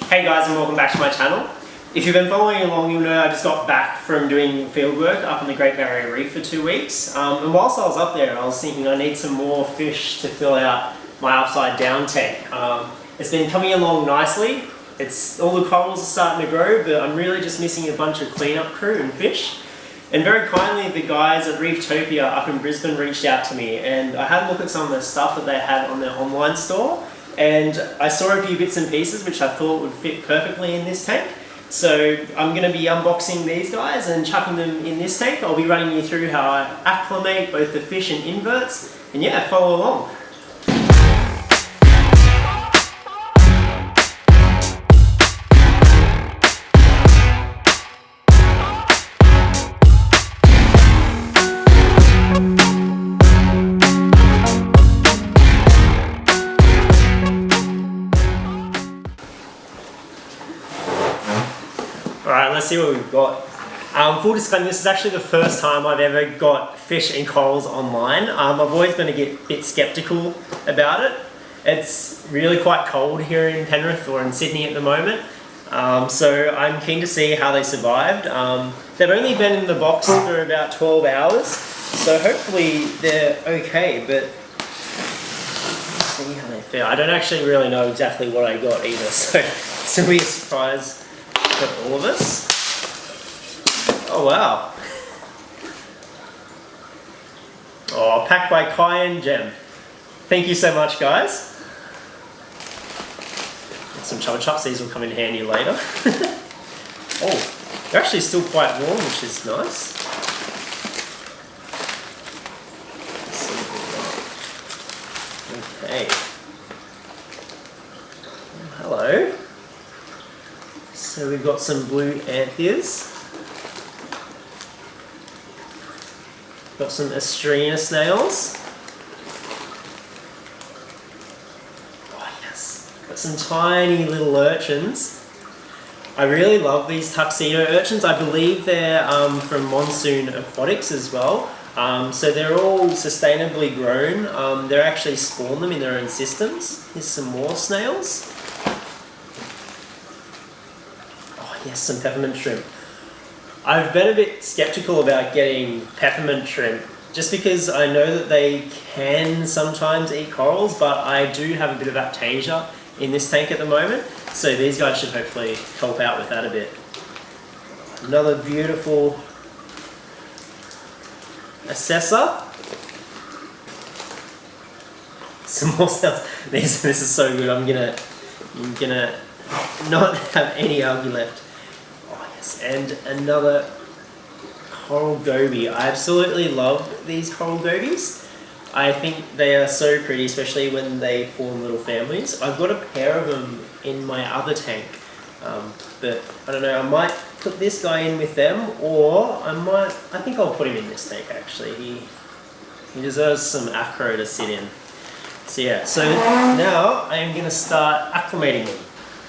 Hey guys, and welcome back to my channel. If you've been following along, you'll know I just got back from doing fieldwork up on the Great Barrier Reef for 2 weeks. And whilst I was up there, I was thinking I need some more fish to fill out my upside down tank. It's been coming along nicely. All the corals are starting to grow, but I'm really just missing a bunch of cleanup crew and fish. And very kindly, the guys at Reeftopia up in Brisbane reached out to me, and I had a look at some of the stuff that they had on their online store, and I saw a few bits and pieces which I thought would fit perfectly in this tank. So I'm going to be unboxing these guys and chucking them in this tank. I'll be running you through how I acclimate both the fish and inverts, and yeah, follow along. Alright, let's see what we've got. Full disclaimer, this is actually the first time I've ever got fish and corals online. I've always been a bit skeptical about it. It's really quite cold here in Penrith or in Sydney at the moment. So I'm keen to see how they survived. They've only been in the box for about 12 hours, so hopefully they're okay, but let's see how they feel. I don't actually really know exactly what I got either, so it's going to be a surprise for all of us. Oh wow. Oh, packed by Kai and Jem. Thank you so much, guys. Some chub chops, these will come in handy later. Oh, they're actually still quite warm, which is nice. Let's see what we've got. Okay. Oh, hello. So we've got some blue antheas. Got some Astrina snails. Oh yes. Got some tiny little urchins. I really love these tuxedo urchins. I believe they're from Monsoon Aquatics as well. So they're all sustainably grown. They're actually spawn them in their own systems. Here's some more snails. Yes, some peppermint shrimp. I've been a bit skeptical about getting peppermint shrimp just because I know that they can sometimes eat corals, but I do have a bit of aptasia in this tank at the moment, so these guys should hopefully help out with that a bit. Another beautiful assessor. Some more stuff. This is so good. I'm gonna not have any algae left. And another coral goby. I absolutely love these coral gobies. I think they are so pretty, especially when they form little families. I've got a pair of them in my other tank, but I don't know, I might put this guy in with them, or I think I'll put him in this tank actually. He deserves some acro to sit in. So yeah, so now I am going to start acclimating them.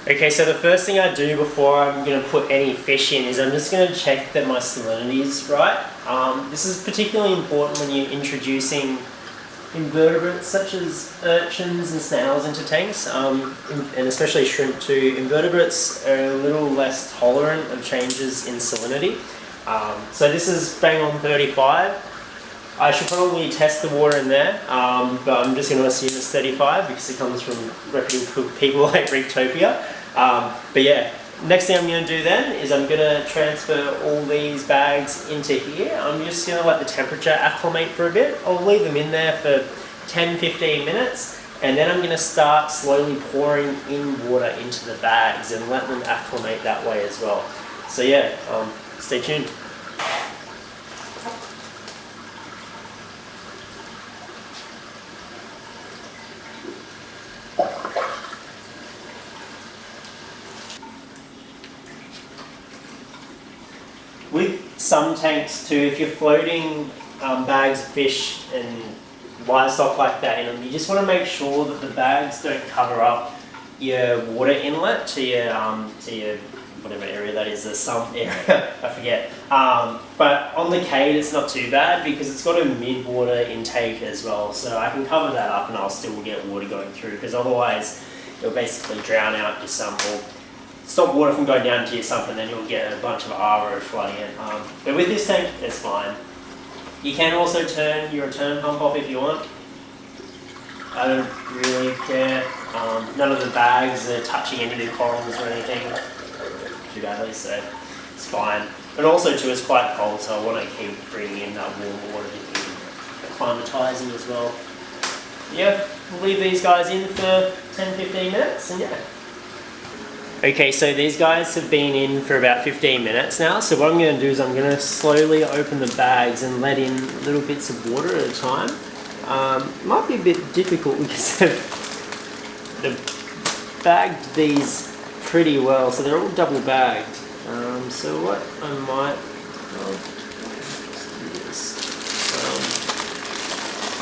Okay, so the first thing I do before I'm going to put any fish in is I'm just going to check that my salinity is right. This is particularly important when you're introducing invertebrates such as urchins and snails into tanks, and especially shrimp too. Invertebrates are a little less tolerant of changes in salinity. So this is bang on 35. I should probably test the water in there, but I'm just going to assume it's 35 because it comes from reputable people like Reeftopia. But yeah, next thing I'm going to do then is I'm going to transfer all these bags into here. I'm just going to let the temperature acclimate for a bit. I'll leave them in there for 10-15 minutes, and then I'm going to start slowly pouring in water into the bags and let them acclimate that way as well. So yeah, stay tuned. With some tanks too, if you're floating bags of fish and livestock like that in them, you just want to make sure that the bags don't cover up your water inlet to your whatever area that is, the sump area, I forget. But on the Cade it's not too bad because it's got a mid-water intake as well, so I can cover that up and I'll still get water going through, because otherwise it'll basically drown out your sump or stop water from going down to your sump, and then you'll get a bunch of RO flooding it. But with this tank, it's fine. You can also turn your return pump off if you want. I don't really care. None of the bags are touching any of the corals or anything too badly, so it's fine. But also too, it's quite cold, so I want to keep bringing in that warm water to keep acclimatizing as well. Yeah, we'll leave these guys in for 10-15 minutes, and yeah. Okay, so these guys have been in for about 15 minutes now, so what I'm going to do is I'm going to slowly open the bags and let in little bits of water at a time. Might be a bit difficult because they've bagged these pretty well, so they're all double bagged. So what I might, let's do this.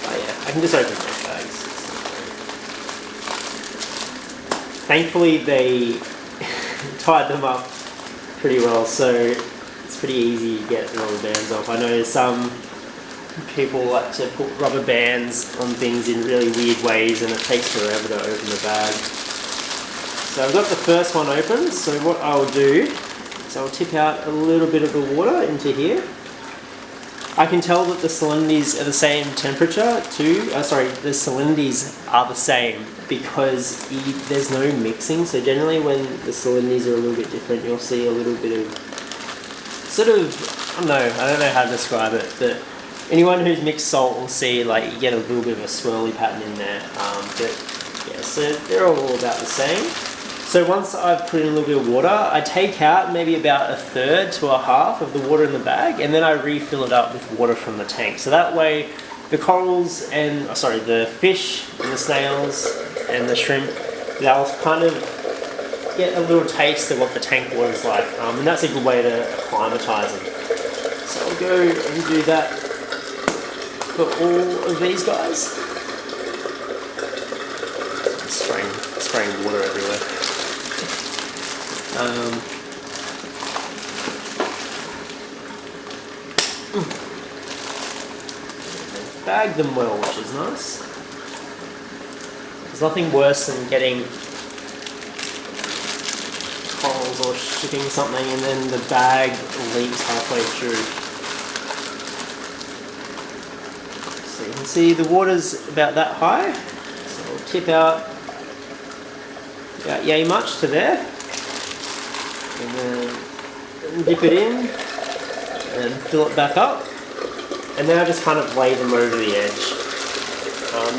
Oh yeah, I can just open those bags. Thankfully they tied them up pretty well, so it's pretty easy to get the rubber bands off. I know some people like to put rubber bands on things in really weird ways and it takes forever to open the bag. So I've got the first one open, so what I'll do is I'll tip out a little bit of the water into here. I can tell that the salinities are the same temperature too. The salinities are the same because there's no mixing. So generally when the salinities are a little bit different, you'll see a little bit of sort of, I don't know how to describe it, but anyone who's mixed salt will see like you get a little bit of a swirly pattern in there. But yeah, so they're all about the same. So once I've put in a little bit of water, I take out maybe about 1/3 to 1/2 of the water in the bag, and then I refill it up with water from the tank. So that way the corals and, the fish and the snails and the shrimp, they'll kind of get a little taste of what the tank water is like. And that's a good way to acclimatise them. So I'll go and do that for all of these guys. Spraying water everywhere. Bag them well, which is nice. There's nothing worse than getting corals or shipping something and then the bag leaks halfway through. So you can see the water's about that high. So I'll tip out about yay much to there. And then dip it in and fill it back up. And then I just kind of lay them over the edge.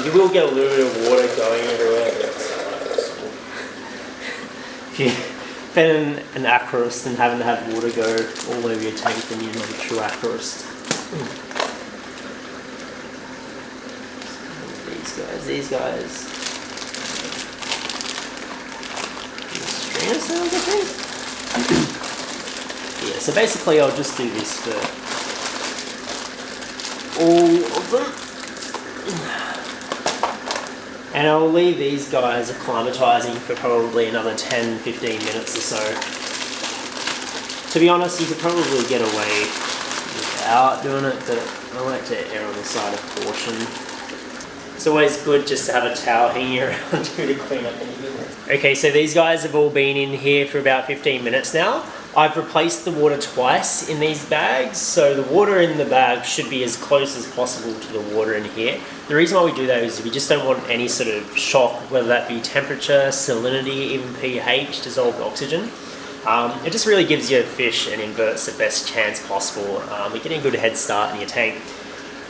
You will get a little bit of water going everywhere. If you've been an aquarist and having to have water go all over your tank, then you're not a true aquarist. These guys. Stringer sounds, I think. Yeah, so basically I'll just do this for all of them. And I'll leave these guys acclimatizing for probably another 10-15 minutes or so. To be honest, you could probably get away without doing it, but I like to err on the side of caution. It's always good just to have a towel hanging around to clean up anything. Okay, so these guys have all been in here for about 15 minutes now. I've replaced the water twice in these bags, so the water in the bag should be as close as possible to the water in here. The reason why we do that is we just don't want any sort of shock, whether that be temperature, salinity, even pH, dissolved oxygen. It just really gives your fish and inverts the best chance possible. You're getting a good head start in your tank.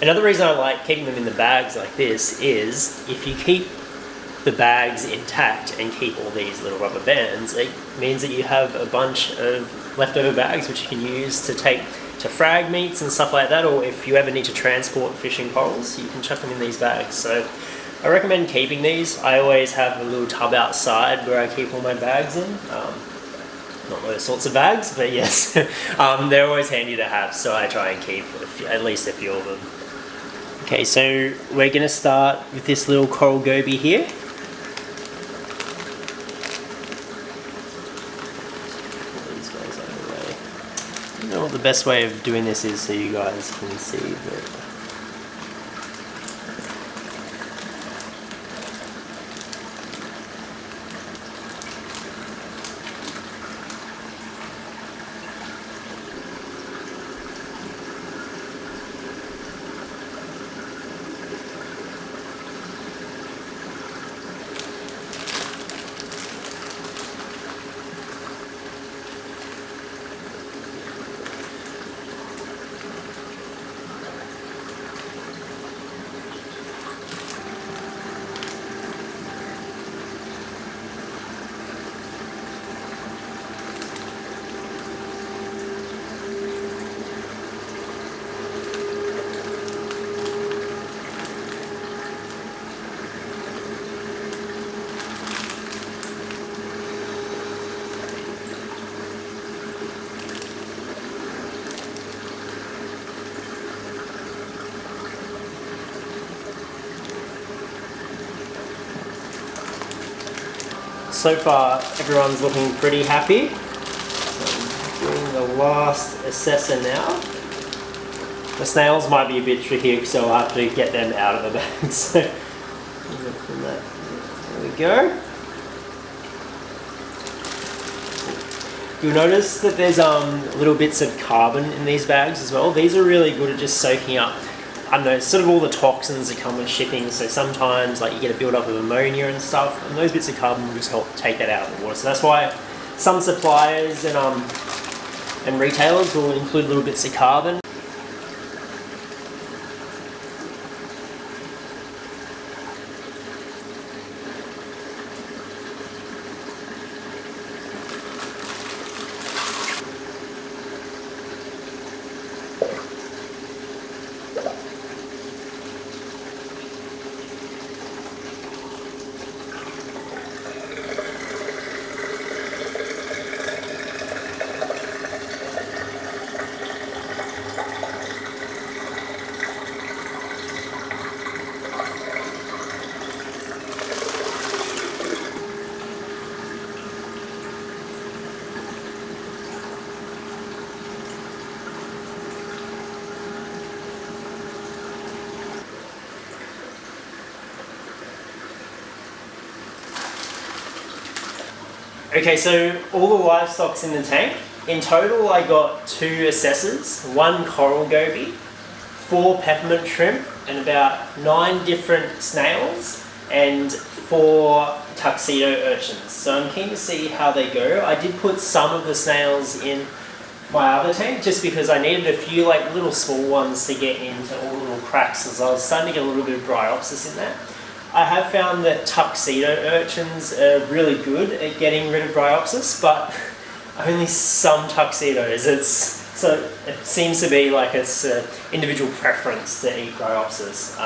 Another reason I like keeping them in the bags like this is if you keep the bags intact and keep all these little rubber bands, it means that you have a bunch of leftover bags which you can use to take to frag meats and stuff like that, or if you ever need to transport fish and corals, you can chuck them in these bags. So I recommend keeping these. I always have a little tub outside where I keep all my bags in. Not those sorts of bags, but yes, they're always handy to have, so I try and keep at least a few of them. Okay, so we're going to start with this little coral goby here. I don't know what the best way of doing this is so you guys can see, but so far everyone's looking pretty happy. So I'm doing the last assessor now. The snails might be a bit tricky, so I'll have to get them out of the bag. So there we go. You'll notice that there's little bits of carbon in these bags as well. These are really good at just soaking up, I don't know, sort of all the toxins that come with shipping. So sometimes like you get a build-up of ammonia and stuff, and those bits of carbon will just help take that out of the water. So that's why some suppliers and retailers will include little bits of carbon. Okay, so all the livestock's in the tank. In total, I got 2 assessors, 1 coral goby, 4 peppermint shrimp, and about 9 different snails, and 4 tuxedo urchins. So I'm keen to see how they go. I did put some of the snails in my other tank just because I needed a few like little small ones to get into all the little cracks, as I was starting to get a little bit of bryopsis in there. I have found that tuxedo urchins are really good at getting rid of bryopsis, but only some tuxedos. So it seems to be like it's an individual preference to eat bryopsis,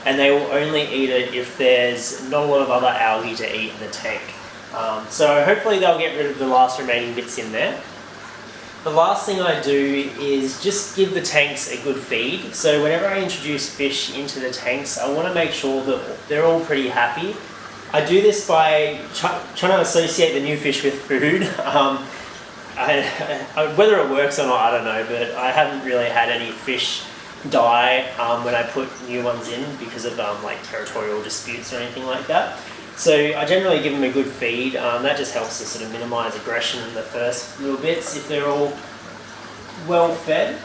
and they will only eat it if there's not a lot of other algae to eat in the tank. So hopefully they'll get rid of the last remaining bits in there. The last thing I do is just give the tanks a good feed. So whenever I introduce fish into the tanks, I want to make sure that they're all pretty happy. I do this by trying to associate the new fish with food. Whether it works or not, I don't know, but I haven't really had any fish die when I put new ones in because of like territorial disputes or anything like that. So I generally give them a good feed. That just helps to sort of minimise aggression in the first little bits if they're all well fed.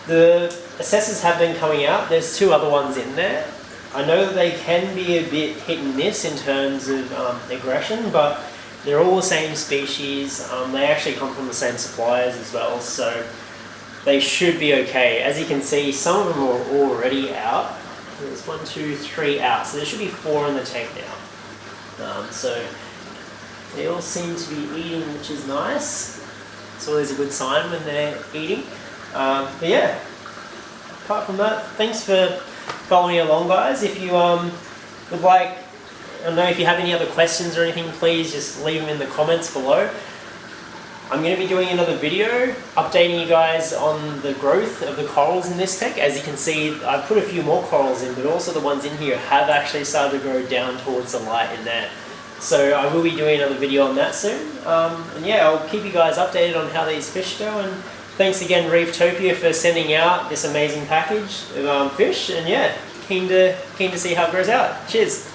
The assessors have been coming out. There's 2 other ones in there. I know that they can be a bit hit and miss in terms of aggression, but they're all the same species. They actually come from the same suppliers as well, so they should be okay. As you can see, some of them are already out. There's 1, 2, 3 out, so there should be 4 in the tank now. So they all seem to be eating, which is nice. It's always a good sign when they're eating. But yeah, apart from that, thanks for following along, guys. If you would like, I don't know, if you have any other questions or anything, please just leave them in the comments below. I'm going to be doing another video updating you guys on the growth of the corals in this tank. As you can see, I've put a few more corals in, but also the ones in here have actually started to grow down towards the light in there. So I will be doing another video on that soon. And yeah, I'll keep you guys updated on how these fish go. And thanks again, Reeftopia, for sending out this amazing package of fish. And yeah, keen to see how it grows out. Cheers.